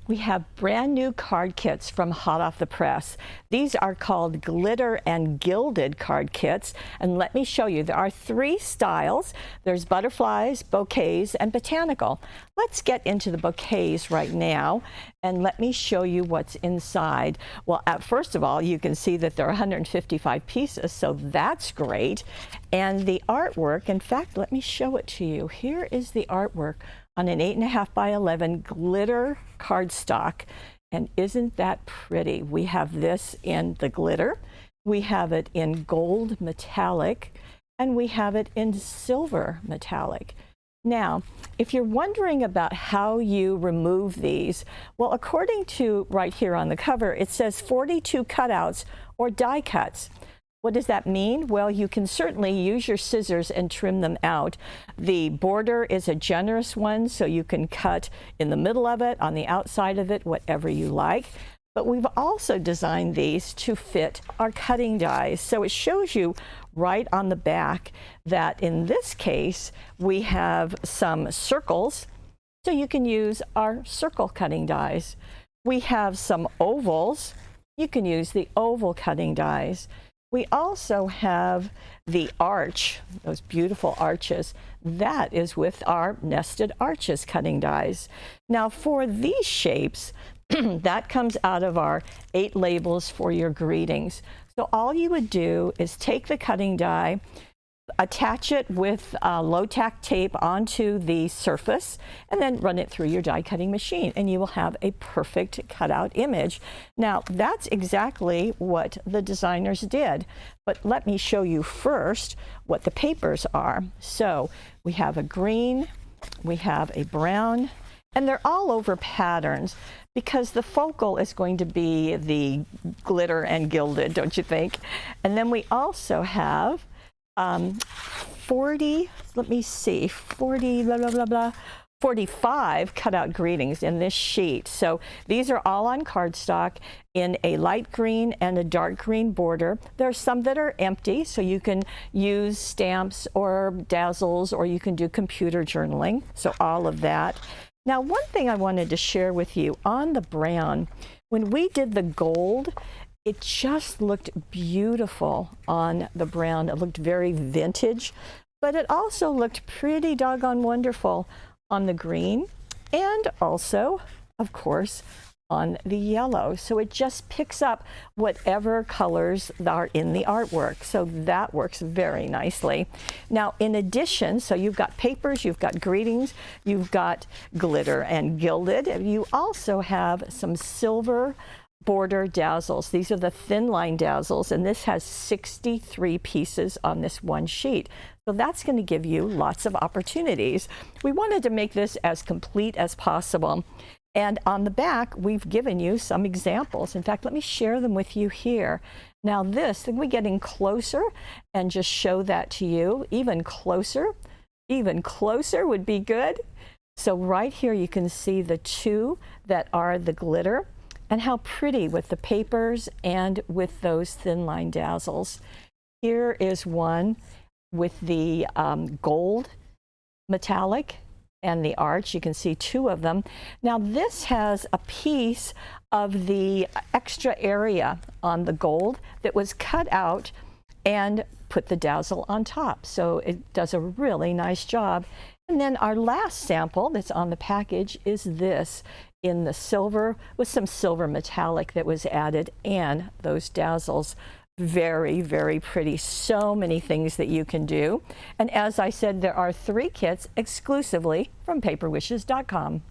We have brand new card kits from hot off the press. These are called Glitter and Gilded card kits. And let me show you, there are 3 styles. There's butterflies, bouquets, and botanical. Let's get into the bouquets right now and let me show you what's inside. Well, first of all, you can see that there are 155 pieces, so that's great. And the artwork, in fact, let me show it to you. Here is the artwork on an 8.5 by 11 glitter cardstock. And isn't that pretty? We have this in the glitter, we have it in gold metallic, and we have it in silver metallic. Now, if you're wondering about how you remove these, well, according to right here on the cover, it says 42 cutouts or die cuts. What does that mean? Well, you can certainly use your scissors and trim them out. The border is a generous one, so you can cut in the middle of it, on the outside of it, whatever you like. But we've also designed these to fit our cutting dies. So it shows you right on the back that in this case, we have some circles, so you can use our circle cutting dies. We have some ovals. You can use the oval cutting dies. We also have the arch, those beautiful arches. That is with our nested arches cutting dies. Now for these shapes, that comes out of our 8 labels for your greetings. So all you would do is take the cutting die, attach it with low-tack tape onto the surface, and then run it through your die cutting machine, and you will have a perfect cutout image. Now, that's exactly what the designers did, but let me show you first what the papers are. So we have a green, we have a brown, and they're all over patterns because the focal is going to be the glitter and gilded, don't you think? And then we also have 40, let me see, 40, blah, blah, blah, blah, 45 cutout greetings in this sheet. So these are all on cardstock in a light green and a dark green border. There are some that are empty, so you can use stamps or dazzles, or you can do computer journaling. So all of that. Now, one thing I wanted to share with you on the brown, when we did the gold, it just looked beautiful on the brown. It looked very vintage, but it also looked pretty doggone wonderful on the green and also, of course, on the yellow. So it just picks up whatever colors are in the artwork. So that works very nicely. Now, in addition, so you've got papers, you've got greetings, you've got glitter and gilded. You also have some silver border dazzles. These are the thin line dazzles, and this has 63 pieces on this one sheet. So that's going to give you lots of opportunities. We wanted to make this as complete as possible. And on the back, we've given you some examples. In fact, let me share them with you here. Now this, we get in closer and just show that to you. Even closer would be good. So right here you can see the 2 that are the glitter, and how pretty with the papers and with those thin line dazzles. Here is one with the gold metallic and the arch. You can see 2 of them. Now this has a piece of the extra area on the gold that was cut out and put the dazzle on top. So it does a really nice job. And then our last sample that's on the package is this in the silver with some silver metallic that was added and those dazzles. Very, very pretty. So many things that you can do. And as I said, there are 3 kits exclusively from paperwishes.com.